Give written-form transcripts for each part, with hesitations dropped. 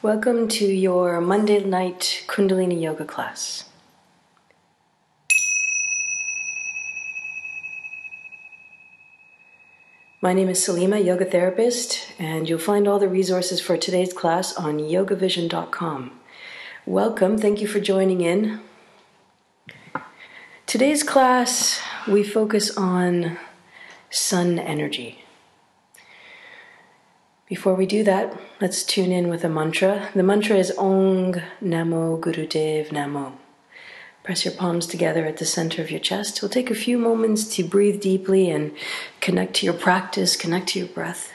Welcome to your Monday night Kundalini Yoga class. My name is Salimah, Yoga Therapist, and you'll find all the resources for today's class on YogaVision.com. Welcome, thank you for joining in. Today's class, we focus on sun energy. Before we do that, let's tune in with a mantra. The mantra is Ong Namo Gurudev Namo. Press your palms together at the center of your chest. We'll take a few moments to breathe deeply and connect to your practice, connect to your breath.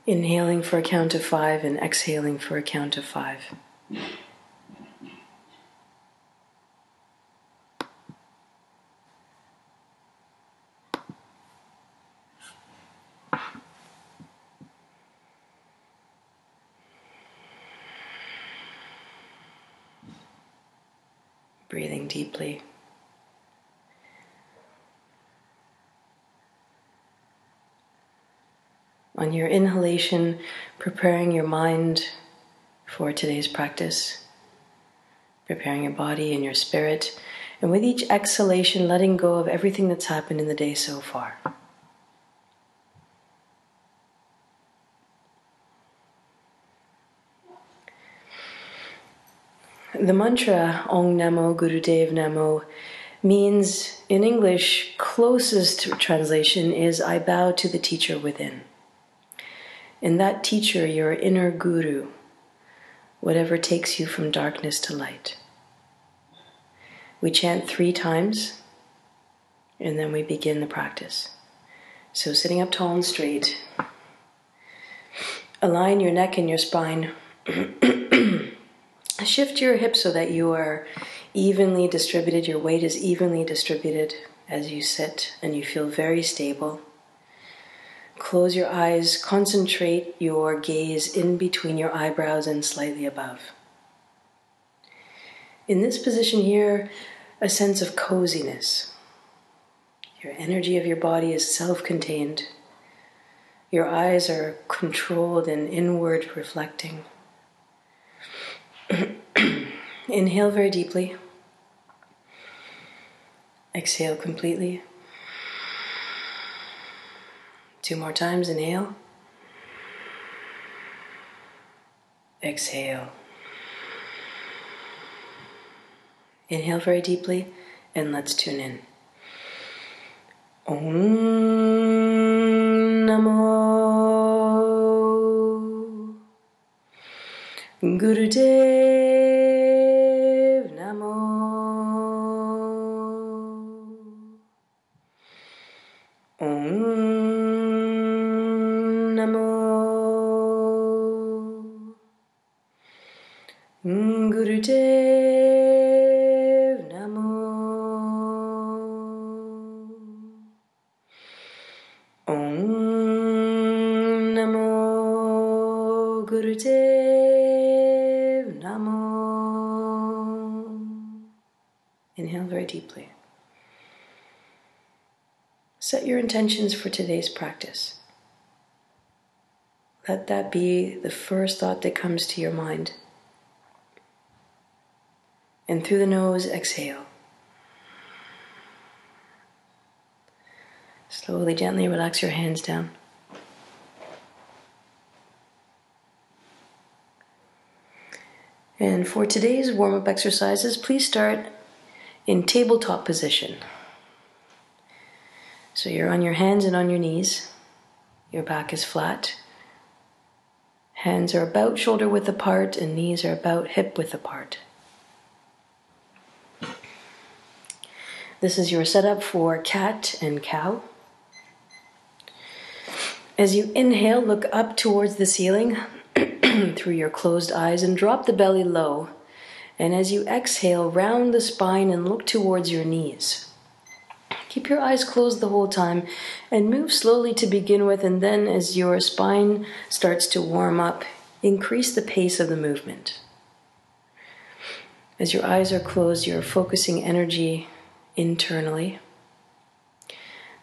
Inhaling for a count of 5 and exhaling for a count of 5. Breathing deeply. On your inhalation, preparing your mind for today's practice, preparing your body and your spirit, and with each exhalation, letting go of everything that's happened in the day so far. The mantra, Ong Namo Gurudev Namo, means, in English, closest translation is, I bow to the teacher within. In that teacher, your inner guru, whatever takes you from darkness to light. We chant 3 times, and then we begin the practice. So sitting up tall and straight, align your neck and your spine. Shift your hips so that you are evenly distributed, your weight is evenly distributed as you sit and you feel very stable. Close your eyes, concentrate your gaze in between your eyebrows and slightly above. In this position here, a sense of coziness. Your energy of your body is self-contained. Your eyes are controlled and inward reflecting. Inhale very deeply. Exhale completely. 2 more times, inhale. Exhale. Inhale very deeply, and let's tune in. Om Namo Gurudev Namo. Om Namo Gurudev Namo. Om Namo Gurudev Namo. Inhale very deeply. Set your intentions for today's practice. Let that be the first thought that comes to your mind. And through the nose, exhale. Slowly, gently relax your hands down. And for today's warm-up exercises, please start in tabletop position. So you're on your hands and on your knees. Your back is flat. Hands are about shoulder width apart and knees are about hip width apart. This is your setup for cat and cow. As you inhale, look up towards the ceiling through your closed eyes and drop the belly low. And as you exhale, round the spine and look towards your knees. Keep your eyes closed the whole time and move slowly to begin with, and then as your spine starts to warm up, increase the pace of the movement. As your eyes are closed, you're focusing energy internally.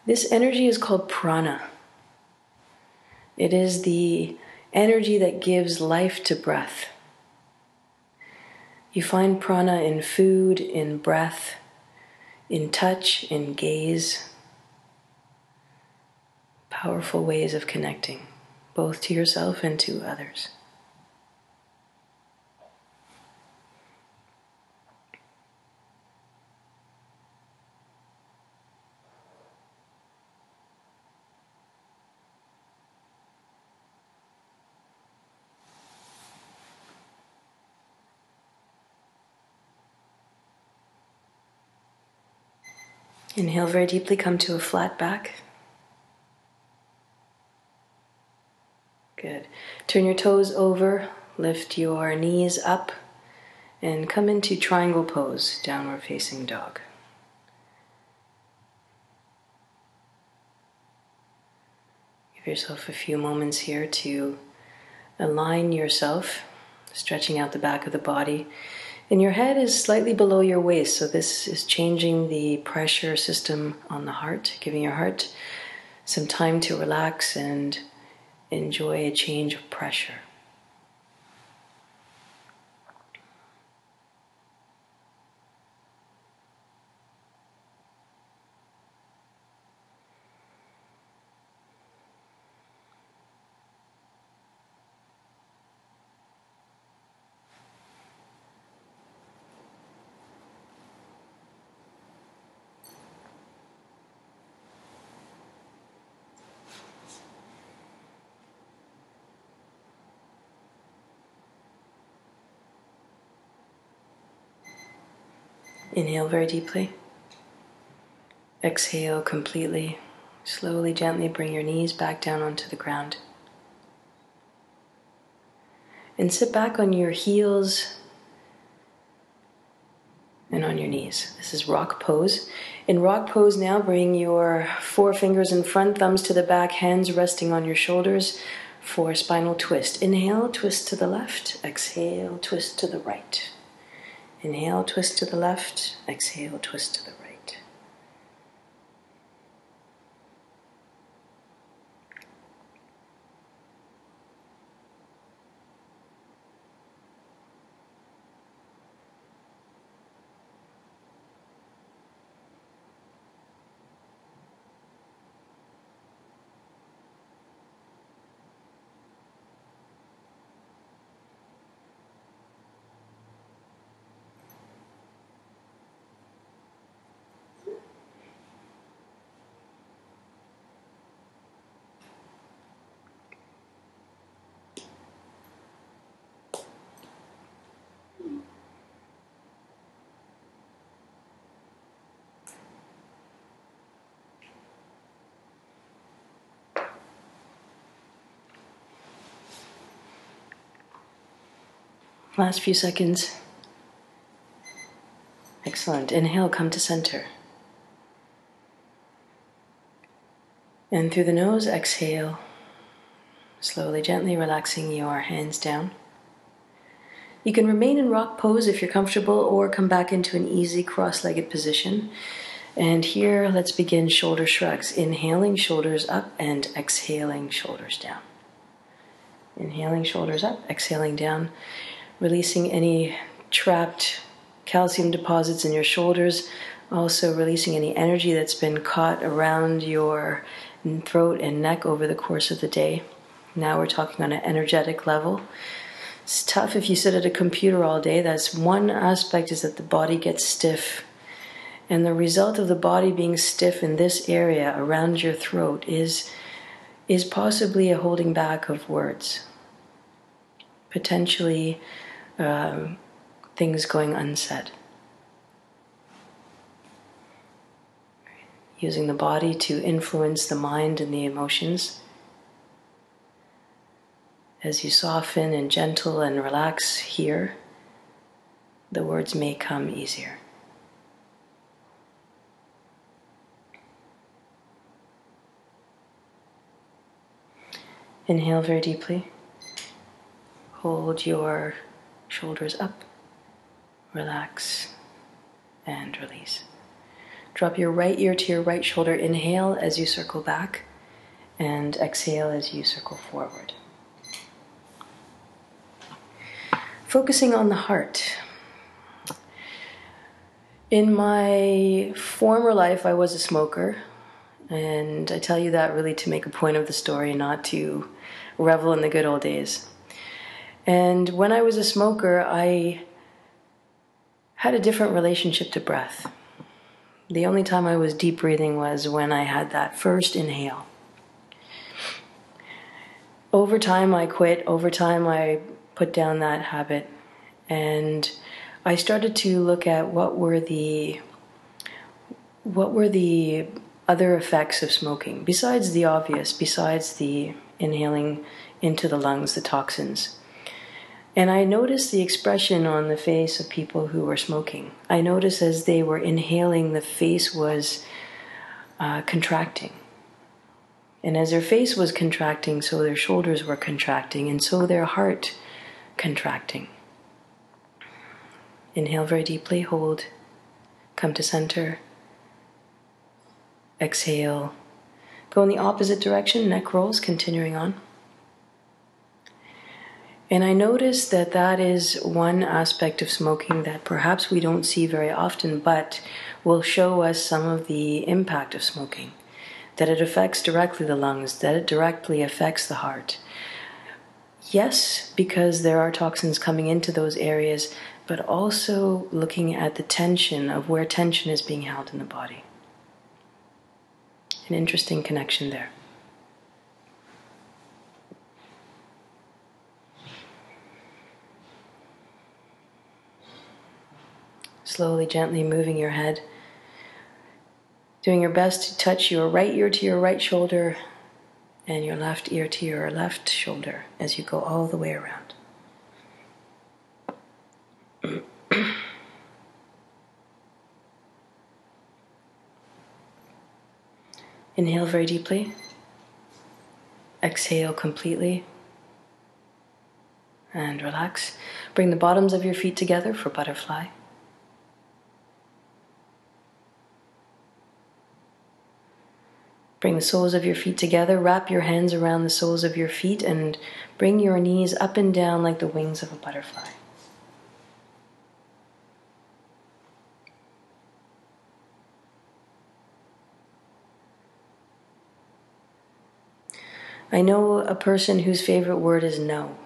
This energy is called prana. It is the energy that gives life to breath. You find prana in food, in breath, in touch, in gaze. Powerful ways of connecting, both to yourself and to others. Inhale very deeply, come to a flat back. Good. Turn your toes over, lift your knees up, and come into triangle pose, downward facing dog. Give yourself a few moments here to align yourself, stretching out the back of the body. And your head is slightly below your waist, so this is changing the pressure system on the heart, giving your heart some time to relax and enjoy a change of pressure. Inhale very deeply. Exhale completely. Slowly, gently bring your knees back down onto the ground. And sit back on your heels and on your knees. This is rock pose. In rock pose now, bring your forefingers in front, thumbs to the back, hands resting on your shoulders for spinal twist. Inhale, twist to the left. Exhale, twist to the right. Inhale, twist to the left. Exhale, twist to the right. Last few seconds. Excellent. Inhale, come to center. And through the nose, exhale. Slowly, gently relaxing your hands down. You can remain in rock pose if you're comfortable, or come back into an easy cross-legged position. And here, let's begin shoulder shrugs. Inhaling, shoulders up, and exhaling, shoulders down. Inhaling, shoulders up, exhaling down. Releasing any trapped calcium deposits in your shoulders. Also releasing any energy that's been caught around your throat and neck over the course of the day. Now we're talking on an energetic level. It's tough if you sit at a computer all day. That's one aspect, is that the body gets stiff. And the result of the body being stiff in this area around your throat is possibly a holding back of words. Potentially things going unsaid. Using the body to influence the mind and the emotions. As you soften and gentle and relax here, the words may come easier. Inhale very deeply. Hold your shoulders up. Relax and release. Drop your right ear to your right shoulder. Inhale as you circle back, and exhale as you circle forward. Focusing on the heart. In my former life, I was a smoker, and I tell you that really to make a point of the story, not to revel in the good old days. And when I was a smoker, I had a different relationship to breath. The only time I was deep breathing was when I had that first inhale. Over time, I quit. Over time, I put down that habit. And I started to look at what were the other effects of smoking, besides the obvious, besides the inhaling into the lungs, the toxins. And I noticed the expression on the face of people who were smoking. I noticed as they were inhaling, the face was contracting. And as their face was contracting, so their shoulders were contracting, and so their heart contracting. Inhale very deeply, hold, come to center. Exhale. Go in the opposite direction, neck rolls, continuing on. And I noticed that that is one aspect of smoking that perhaps we don't see very often, but will show us some of the impact of smoking. That it affects directly the lungs, that it directly affects the heart. Yes, because there are toxins coming into those areas, but also looking at the tension of where tension is being held in the body. An interesting connection there. Slowly, gently moving your head. Doing your best to touch your right ear to your right shoulder and your left ear to your left shoulder as you go all the way around. Inhale very deeply. Exhale completely. And relax. Bring the bottoms of your feet together for butterfly. Bring the soles of your feet together. Wrap your hands around the soles of your feet and bring your knees up and down like the wings of a butterfly. I know a person whose favorite word is no.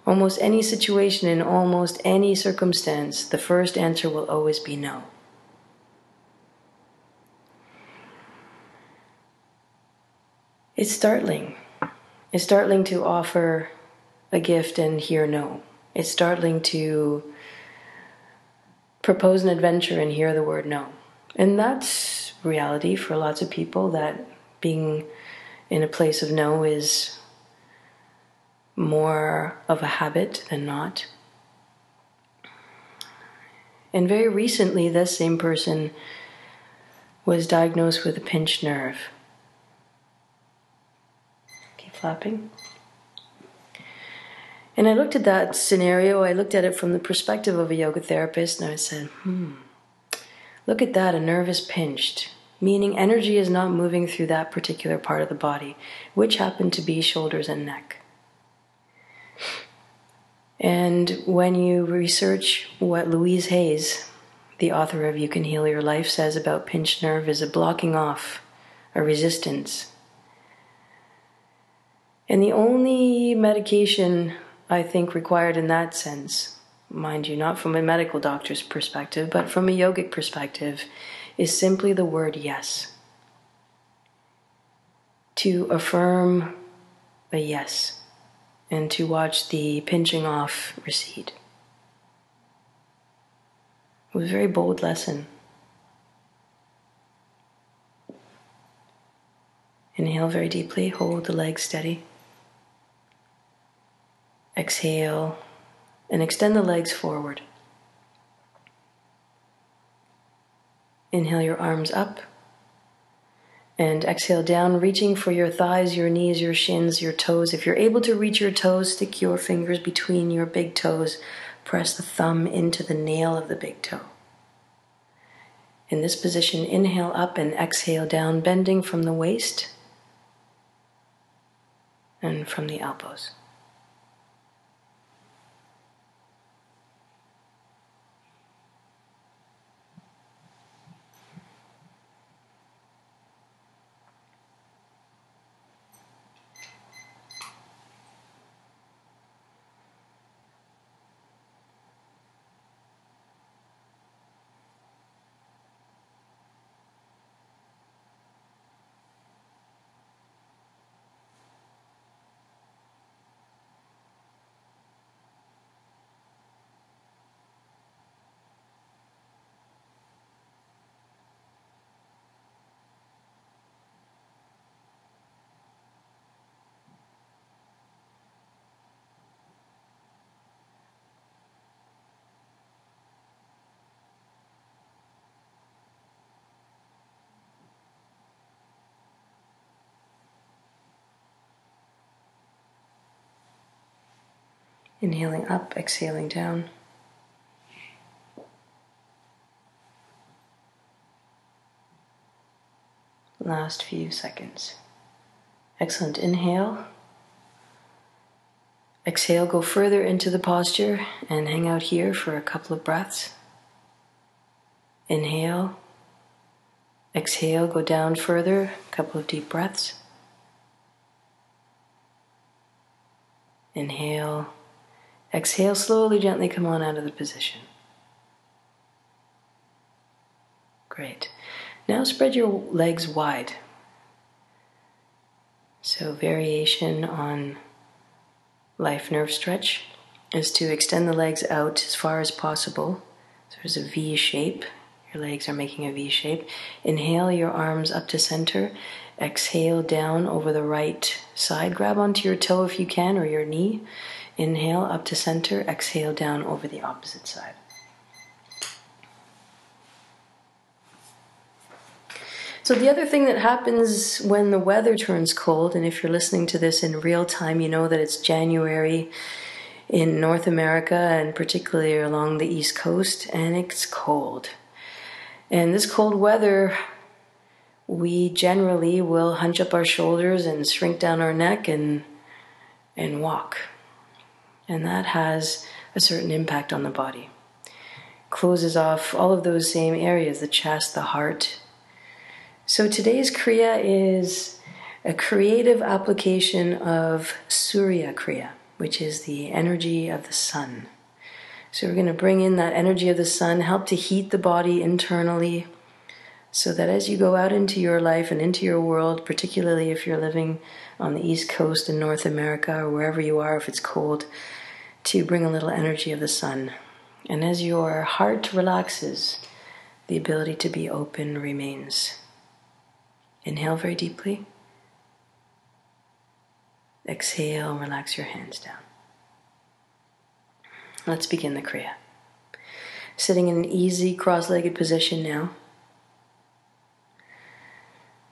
Almost any situation, in almost any circumstance, the first answer will always be no. It's startling. It's startling to offer a gift and hear no. It's startling to propose an adventure and hear the word no. And that's reality for lots of people, that being in a place of no is more of a habit than not. And very recently, this same person was diagnosed with a pinched nerve. Keep flapping. And I looked at that scenario, I looked at it from the perspective of a yoga therapist, and I said, look at that, a nerve is pinched, meaning energy is not moving through that particular part of the body, which happened to be shoulders and neck. And when you research what Louise Hayes, the author of You Can Heal Your Life, says about pinched nerve is a blocking off, a resistance. And the only medication I think required in that sense, mind you, not from a medical doctor's perspective, but from a yogic perspective, is simply the word yes. To affirm a yes, and to watch the pinching off recede. It was a very bold lesson. Inhale very deeply, hold the legs steady. Exhale, and extend the legs forward. Inhale your arms up, and exhale down, reaching for your thighs, your knees, your shins, your toes. If you're able to reach your toes, stick your fingers between your big toes. Press the thumb into the nail of the big toe. In this position, inhale up and exhale down, bending from the waist and from the elbows. Inhaling up, exhaling down. Last few seconds. Excellent. Inhale. Exhale, go further into the posture and hang out here for a couple of breaths. Inhale. Exhale, go down further, a couple of deep breaths. Inhale. Exhale, slowly, gently come on out of the position. Great. Now spread your legs wide. So variation on life nerve stretch is to extend the legs out as far as possible. So there's a V shape. Your legs are making a V shape. Inhale your arms up to center. Exhale down over the right side. Grab onto your toe if you can, or your knee. Inhale up to center. Exhale down over the opposite side. So the other thing that happens when the weather turns cold, and if you're listening to this in real time, you know that it's January in North America, and particularly along the East Coast, and it's cold. And this cold weather, we generally will hunch up our shoulders and shrink down our neck and walk. And that has a certain impact on the body. Closes off all of those same areas, the chest, the heart. So today's Kriya is a creative application of Suriya Kriya, which is the energy of the sun. So we're going to bring in that energy of the sun, help to heat the body internally, so that as you go out into your life and into your world, particularly if you're living on the East Coast in North America or wherever you are, if it's cold, to bring a little energy of the sun. And as your heart relaxes, the ability to be open remains. Inhale very deeply. Exhale, relax your hands down. Let's begin the Kriya. Sitting in an easy cross-legged position now.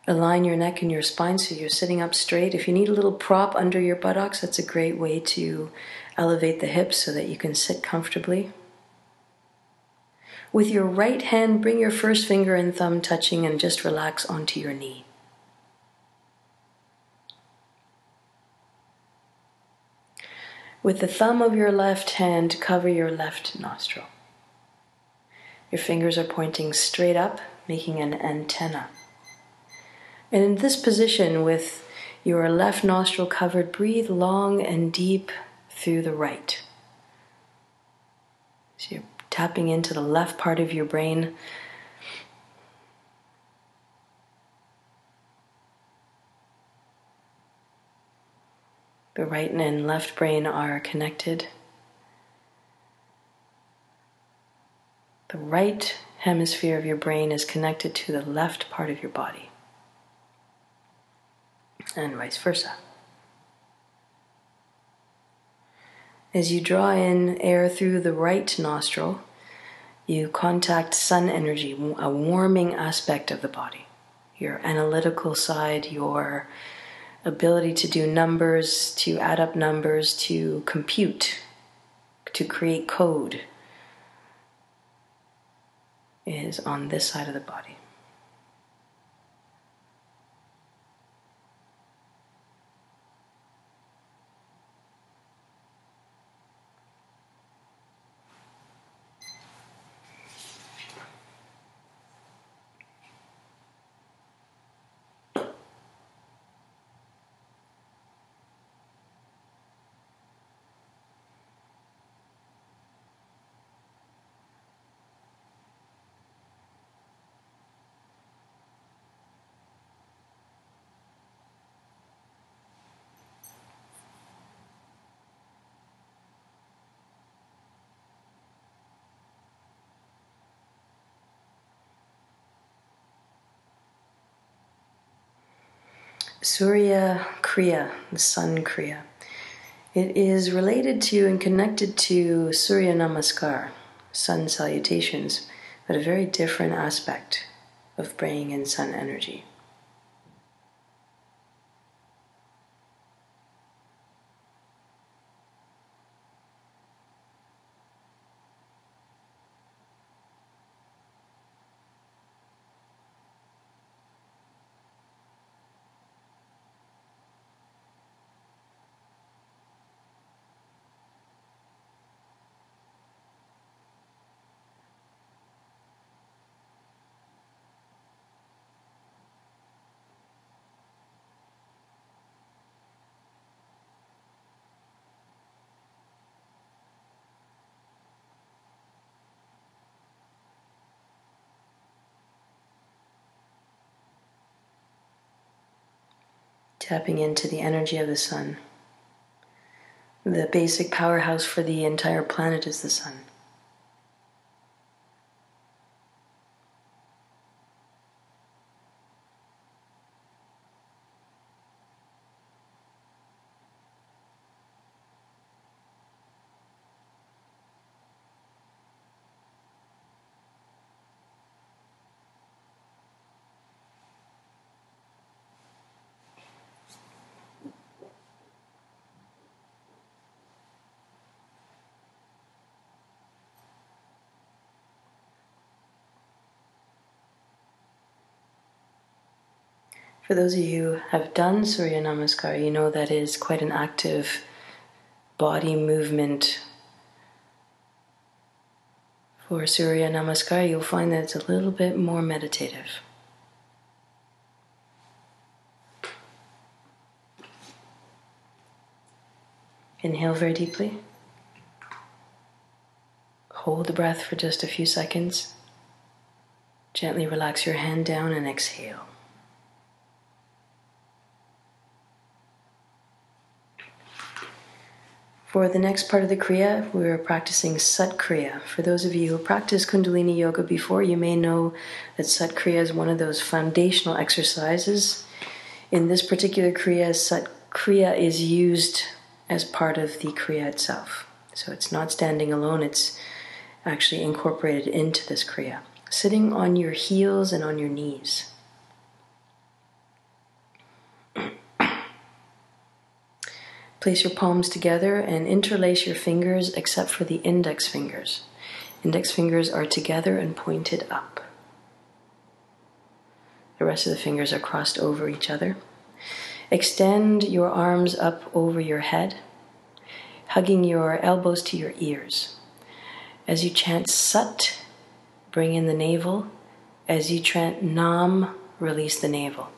Align your neck and your spine so you're sitting up straight. If you need a little prop under your buttocks, that's a great way to elevate the hips so that you can sit comfortably. With your right hand, bring your first finger and thumb touching and just relax onto your knee. With the thumb of your left hand, cover your left nostril. Your fingers are pointing straight up, making an antenna. And in this position, with your left nostril covered, breathe long and deep through the right. So you're tapping into the left part of your brain. The right and left brain are connected. The right hemisphere of your brain is connected to the left part of your body, and vice versa. As you draw in air through the right nostril, you contact sun energy, a warming aspect of the body. Your analytical side, your ability to do numbers, to add up numbers, to compute, to create code. is on this side of the body. Suriya Kriya, the Sun Kriya. It is related to and connected to Surya Namaskar, Sun salutations, but a very different aspect of bringing in Sun energy. Tapping into the energy of the sun. The basic powerhouse for the entire planet is the sun. For those of you who have done Surya Namaskar, you know that is quite an active body movement. For Surya Namaskar, you'll find that it's a little bit more meditative. Inhale very deeply. Hold the breath for just a few seconds. Gently relax your hand down and exhale. For the next part of the Kriya, we're practicing Sat Kriya. For those of you who practiced Kundalini Yoga before, you may know that Sat Kriya is one of those foundational exercises. In this particular Kriya, Sat Kriya is used as part of the Kriya itself. So it's not standing alone, it's actually incorporated into this Kriya. Sitting on your heels and on your knees. Place your palms together and interlace your fingers except for the index fingers. Index fingers are together and pointed up. The rest of the fingers are crossed over each other. Extend your arms up over your head, hugging your elbows to your ears. As you chant Sat, bring in the navel. As you chant Nam, release the navel.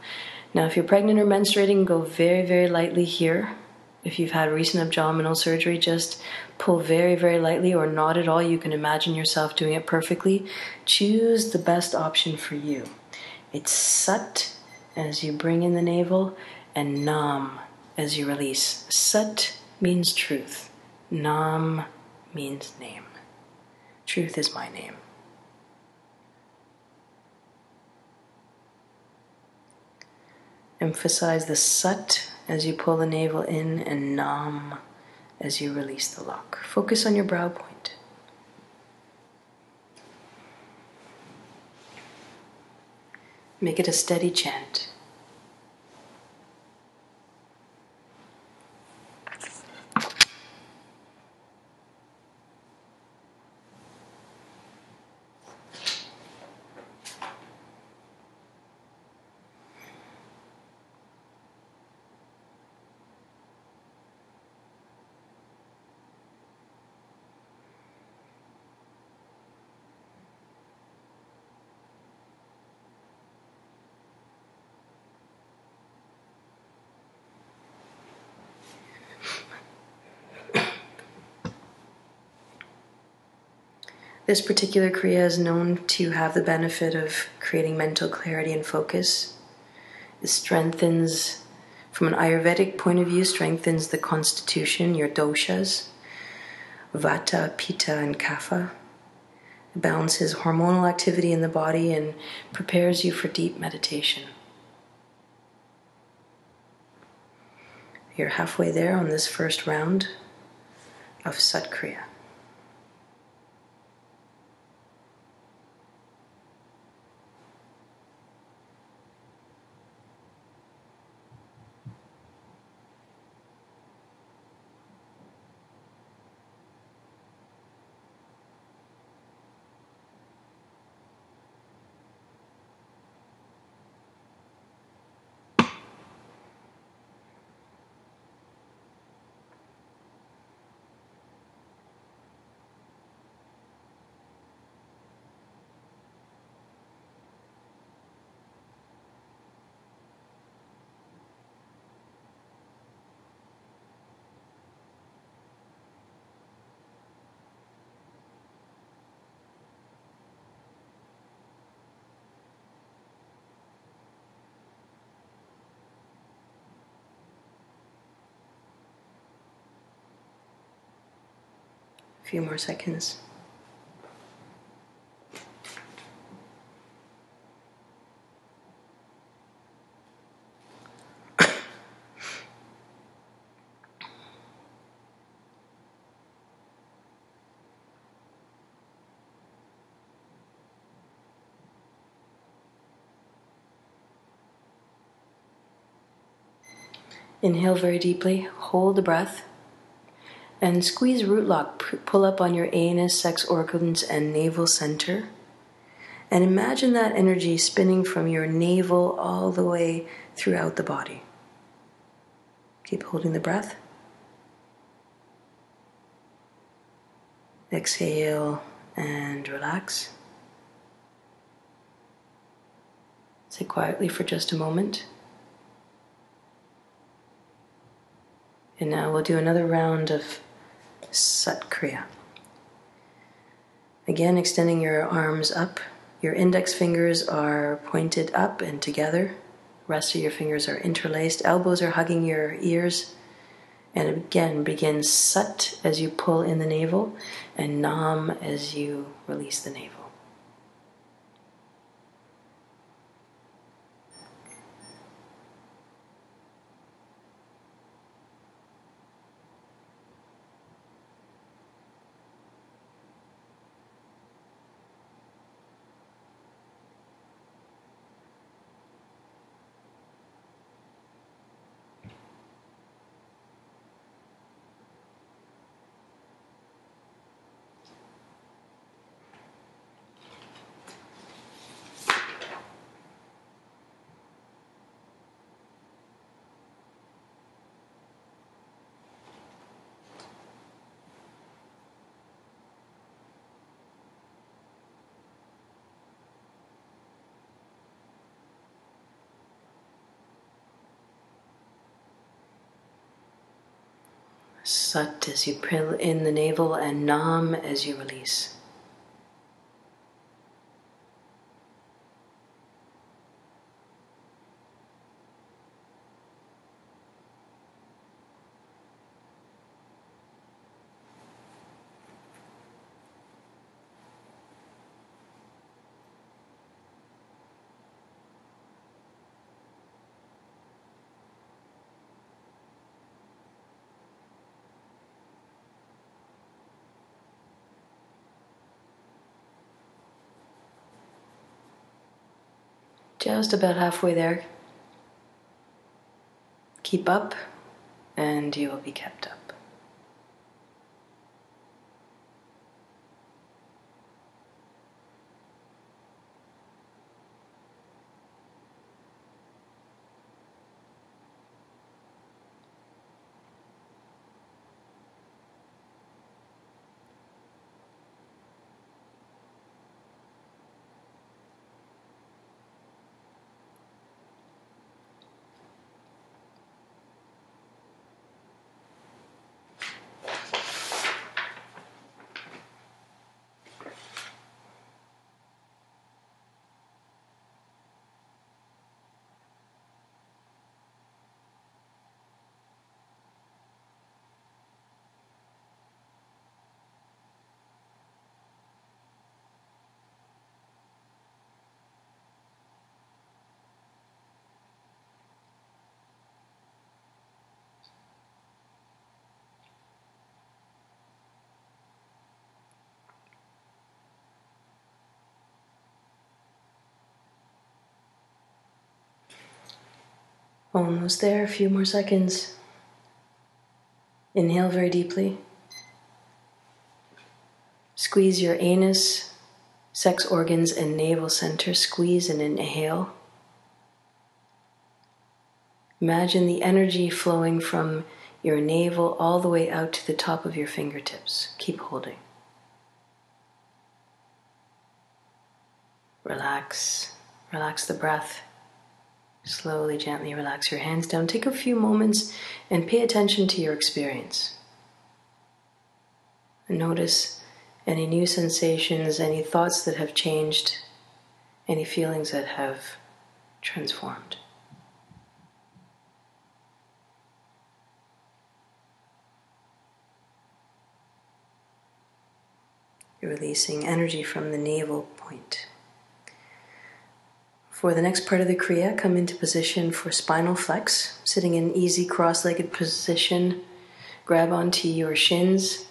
Now, if you're pregnant or menstruating, go very, very lightly here. If you've had recent abdominal surgery, just pull very, very lightly or not at all. You can imagine yourself doing it perfectly. Choose the best option for you. It's Sat as you bring in the navel and Nam as you release. Sat means truth. Nam means name. Truth is my name. Emphasize the Sat as you pull the navel in and Nam as you release the lock. Focus on your brow point. Make it a steady chant. This particular Kriya is known to have the benefit of creating mental clarity and focus. It strengthens, from an Ayurvedic point of view, strengthens the constitution, your doshas, Vata, Pitta, and Kapha. It balances hormonal activity in the body and prepares you for deep meditation. You're halfway there on this first round of Sat Kriya. A few more seconds. Inhale very deeply, hold the breath, and squeeze root lock. Pull up on your anus, sex organs, and navel center. And imagine that energy spinning from your navel all the way throughout the body. Keep holding the breath. Exhale and relax. Sit quietly for just a moment. And now we'll do another round of Sat Kriya. Again, extending your arms up. Your index fingers are pointed up and together. Rest of your fingers are interlaced. Elbows are hugging your ears. And again, begin Sat as you pull in the navel and Nam as you release the navel. Sat as you pull in the navel and Nam as you release. Just about halfway there. Keep up, and you will be kept up. Almost there, a few more seconds. Inhale very deeply. Squeeze your anus, sex organs, and navel center. Squeeze and inhale. Imagine the energy flowing from your navel all the way out to the top of your fingertips. Keep holding. Relax. Relax the breath. Slowly, gently relax your hands down. Take a few moments and pay attention to your experience. And notice any new sensations, any thoughts that have changed, any feelings that have transformed. You're releasing energy from the navel point. For the next part of the Kriya, come into position for spinal flex, sitting in easy cross-legged position. Grab onto your shins.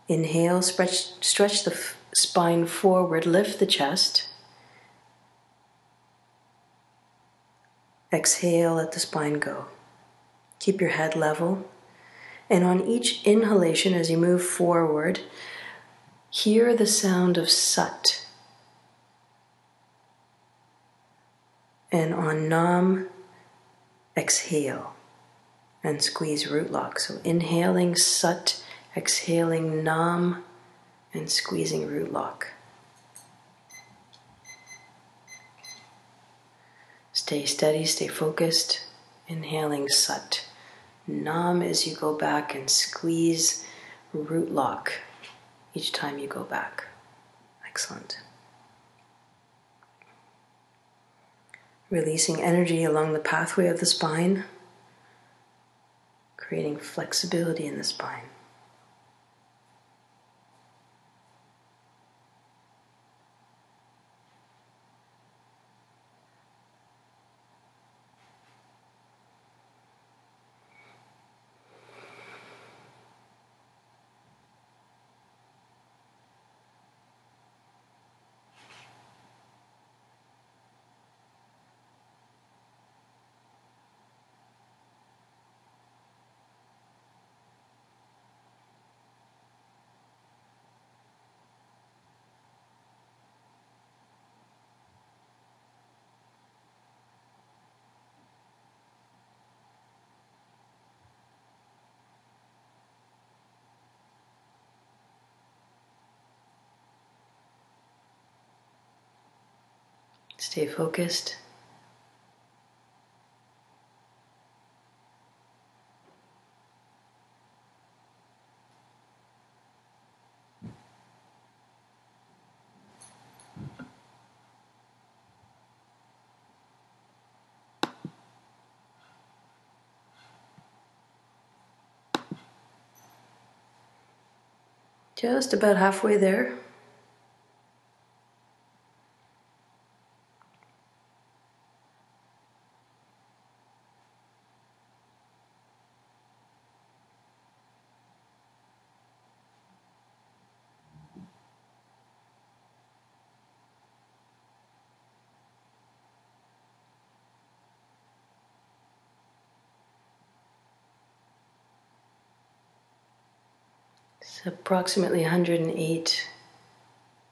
Inhale, stretch the spine forward, lift the chest. Exhale, let the spine go. Keep your head level. And on each inhalation, as you move forward, hear the sound of Sat. And on Nam, exhale and squeeze root lock. So inhaling Sat, exhaling Nam, and squeezing root lock. Stay steady, stay focused. Inhaling Sat. Nam as you go back and squeeze root lock each time you go back. Excellent. Releasing energy along the pathway of the spine, creating flexibility in the spine. Stay focused. Just about halfway there. It's approximately 108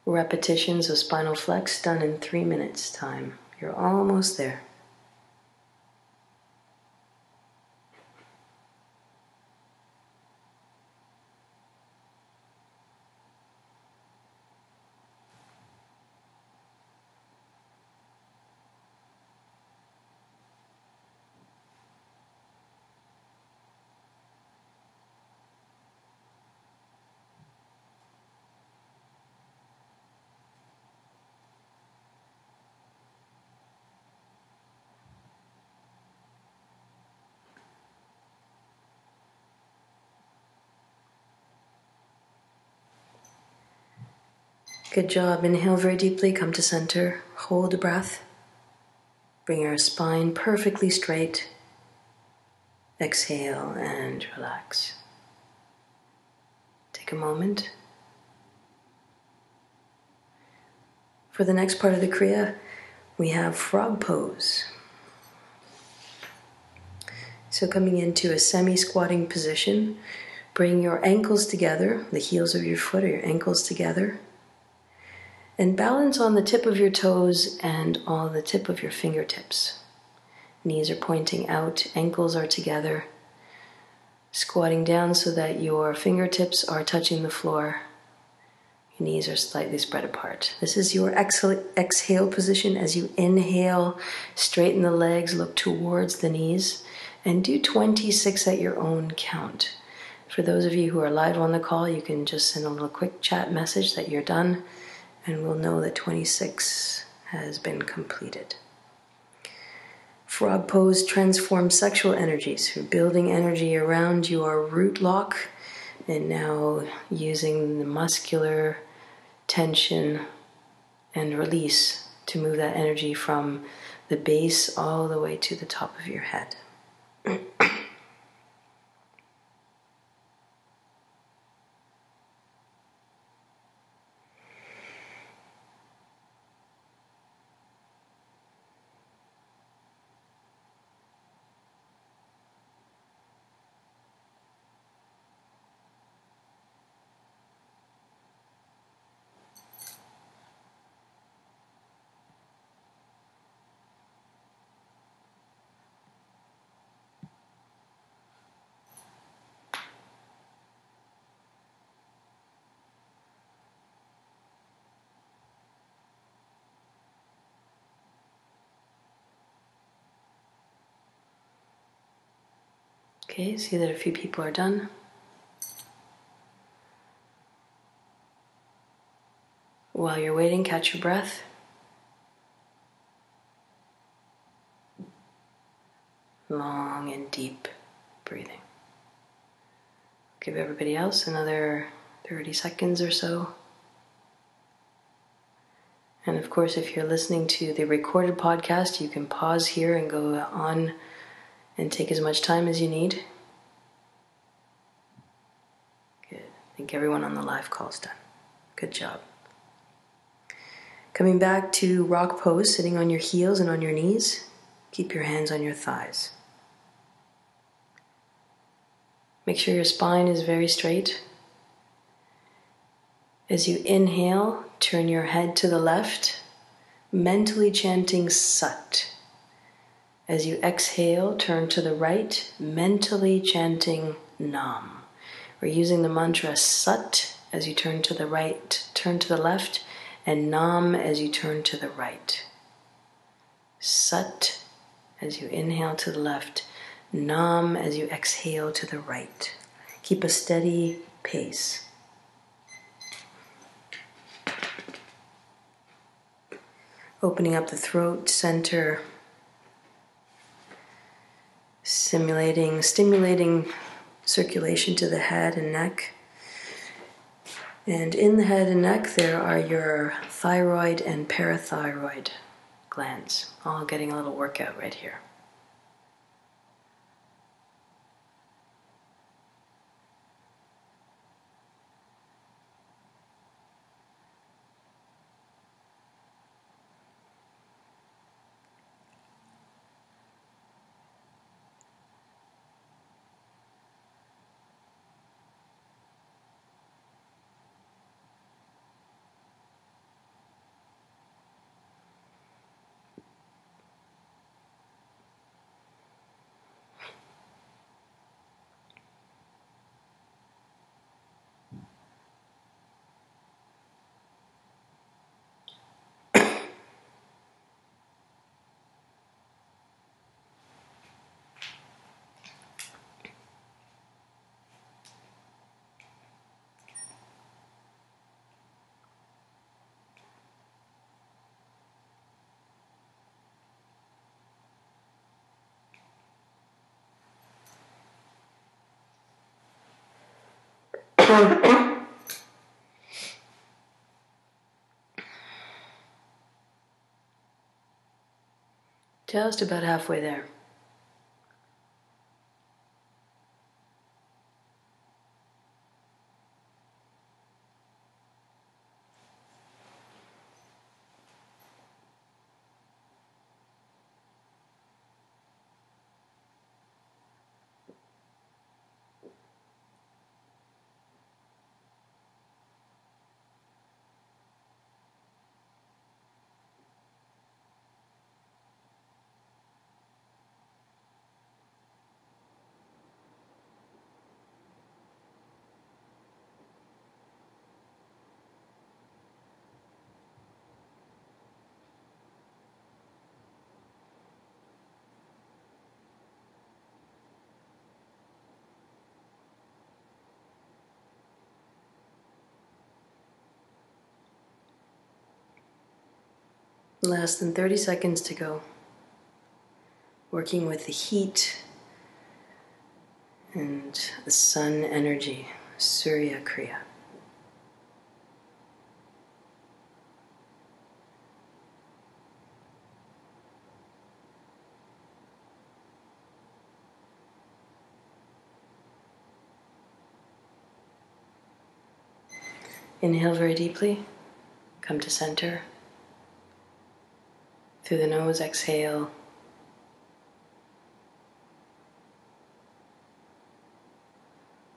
repetitions of spinal flex done in 3 minutes time. You're almost there. Good job. Inhale very deeply, come to center, hold the breath. Bring our spine perfectly straight. Exhale and relax. Take a moment. For the next part of the Kriya, we have frog pose. So coming into a semi-squatting position, bring your ankles together, the heels of your foot or your ankles together, and balance on the tip of your toes and on the tip of your fingertips. Knees are pointing out, ankles are together, squatting down so that your fingertips are touching the floor. Your knees are slightly spread apart. This is your exhale position. As you inhale, straighten the legs, look towards the knees, and do 26 at your own count. For those of you who are live on the call, you can just send a little quick chat message that you're done, and we'll know that 26 has been completed. Frog pose transforms sexual energies through building energy around your root lock, and now using the muscular tension and release to move that energy from the base all the way to the top of your head. Okay, see that a few people are done. While you're waiting, catch your breath. Long and deep breathing. Give everybody else another 30 seconds or so. And of course, if you're listening to the recorded podcast, you can pause here and go on and take as much time as you need. Good. I think everyone on the live call's done. Good job. Coming back to rock pose, sitting on your heels and on your knees. Keep your hands on your thighs. Make sure your spine is very straight. As you inhale, turn your head to the left, mentally chanting Sat. As you exhale, turn to the right, mentally chanting Nam. We're using the mantra Sat as you turn to the right, turn to the left, and Nam as you turn to the right. Sat as you inhale to the left, Nam as you exhale to the right. Keep a steady pace. Opening up the throat center, stimulating circulation to the head and neck. And in the head and neck, there are your thyroid and parathyroid glands, all getting a little workout right here. Just about halfway there. Less than 30 seconds to go. Working with the heat and the sun energy, Suriya Kriya. Inhale very deeply, come to center. Through the nose, exhale.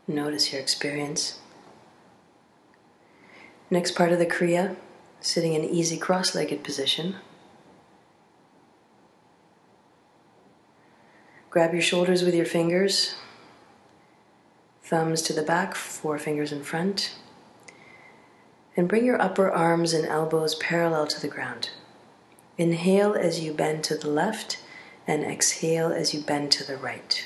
Notice your experience. Next part of the Kriya, sitting in easy cross-legged position. Grab your shoulders with your fingers, thumbs to the back, forefingers in front, and bring your upper arms and elbows parallel to the ground. Inhale as you bend to the left, and exhale as you bend to the right.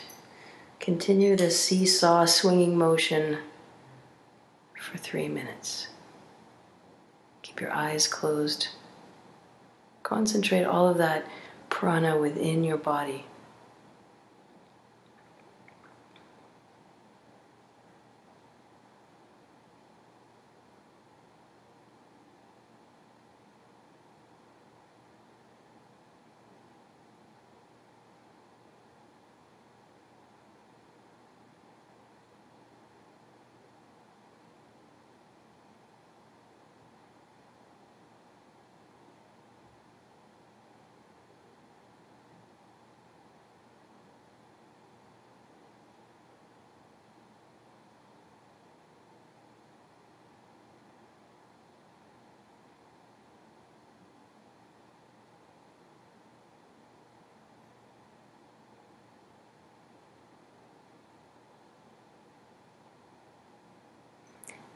Continue this seesaw swinging motion for 3 minutes. Keep your eyes closed. Concentrate all of that prana within your body.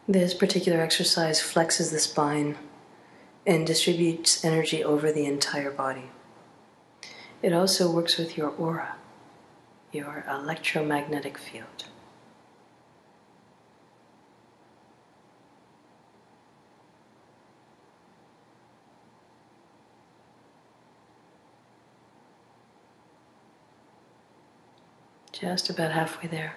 This particular exercise flexes the spine and distributes energy over the entire body. It also works with your aura, your electromagnetic field. Just about halfway there.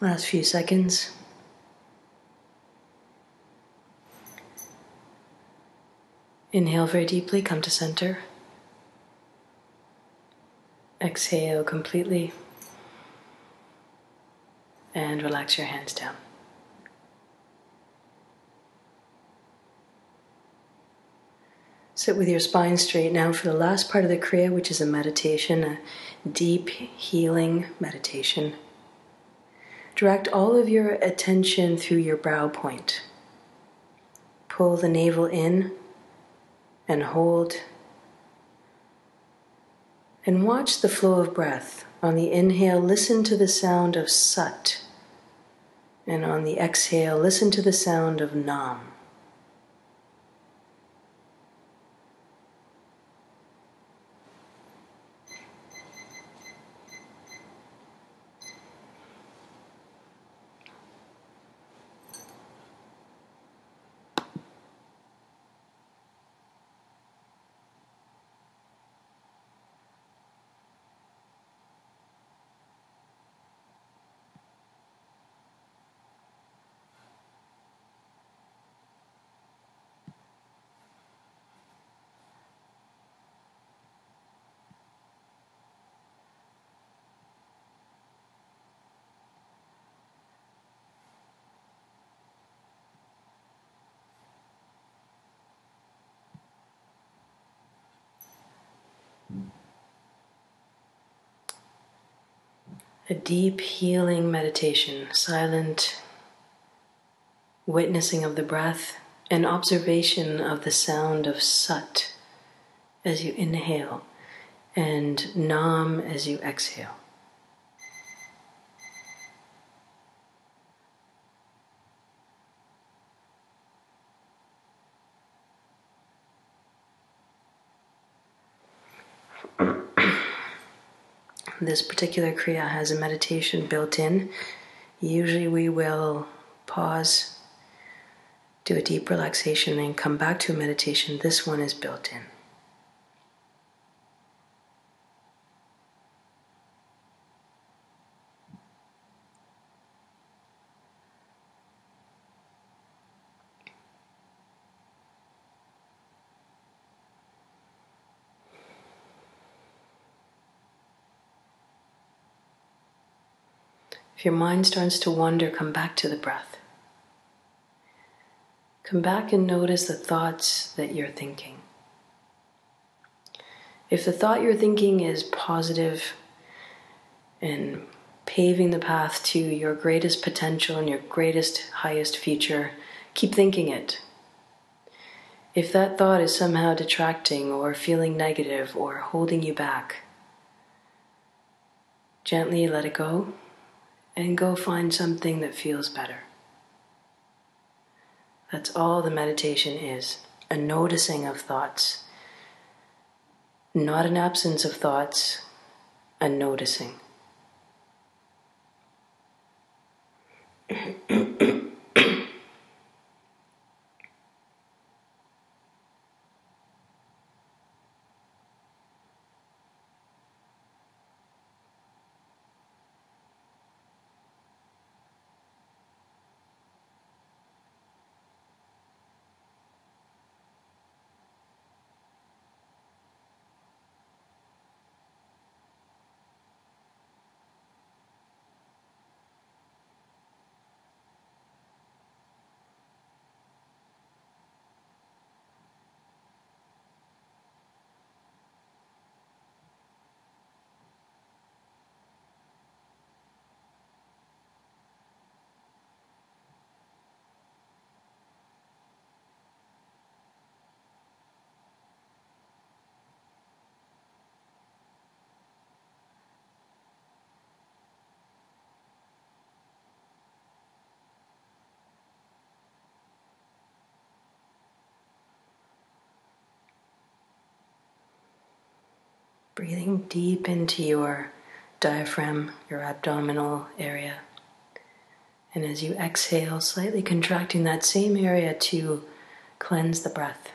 Last few seconds. Inhale very deeply, come to center. Exhale completely. And relax your hands down. Sit with your spine straight now for the last part of the Kriya, which is a meditation, a deep healing meditation. Direct all of your attention through your brow point. Pull the navel in and hold. And watch the flow of breath. On the inhale, listen to the sound of Sat. And on the exhale, listen to the sound of Nam. A deep healing meditation, silent witnessing of the breath and observation of the sound of Sat as you inhale and Nam as you exhale. This particular Kriya has a meditation built in. Usually we will pause, do a deep relaxation, and come back to a meditation. This one is built in. If your mind starts to wander, come back to the breath. Come back and notice the thoughts that you're thinking. If the thought you're thinking is positive and paving the path to your greatest potential and your greatest, highest future, keep thinking it. If that thought is somehow detracting or feeling negative or holding you back, gently let it go and go find something that feels better. That's all the meditation is, a noticing of thoughts. Not an absence of thoughts, a noticing. Breathing deep into your diaphragm, your abdominal area. And as you exhale, slightly contracting that same area to cleanse the breath.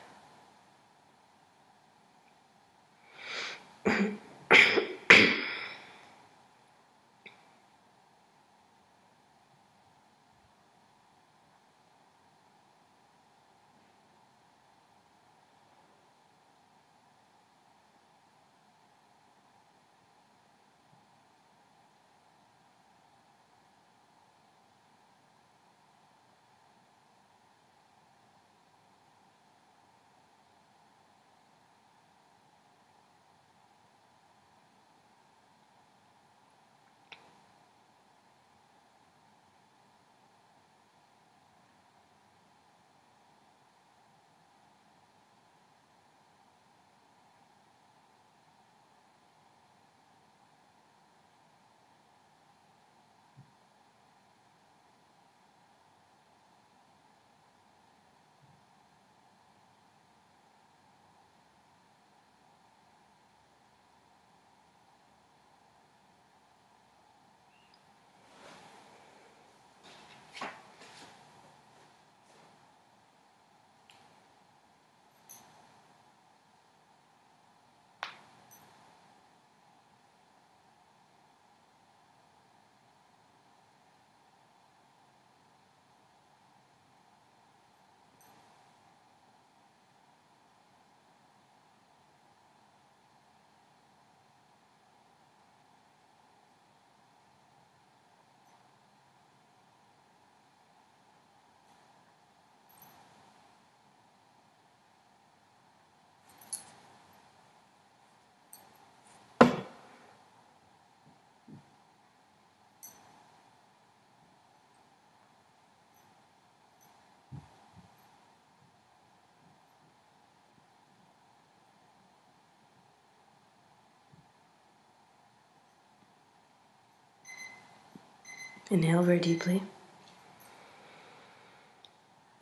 Inhale very deeply.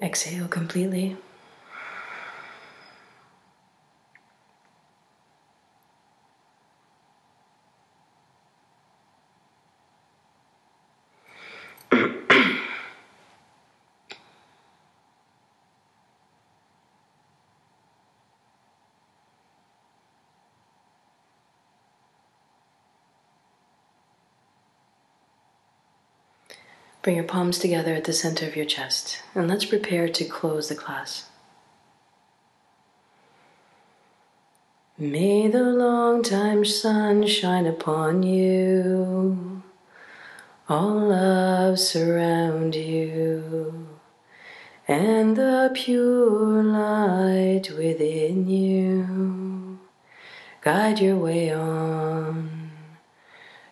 Exhale completely. Bring your palms together at the center of your chest, and let's prepare to close the class. May the long-time sun shine upon you, all love surround you, and the pure light within you guide your way on,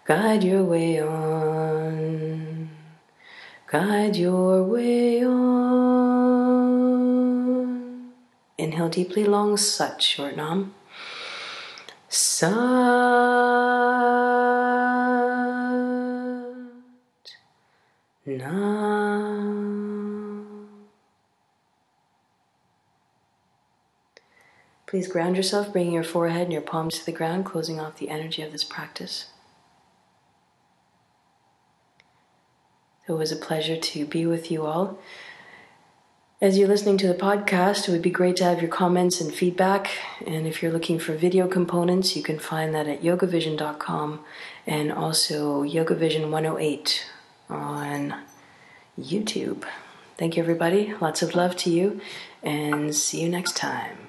guide your way on. Guide your way on. Inhale deeply, long Sat, short Nam. Sat Nam. Please ground yourself, bringing your forehead and your palms to the ground, closing off the energy of this practice. It was a pleasure to be with you all. As you're listening to the podcast, it would be great to have your comments and feedback. And if you're looking for video components, you can find that at YogaVision.com and also YogaVision 108 on YouTube. Thank you, everybody. Lots of love to you, and see you next time.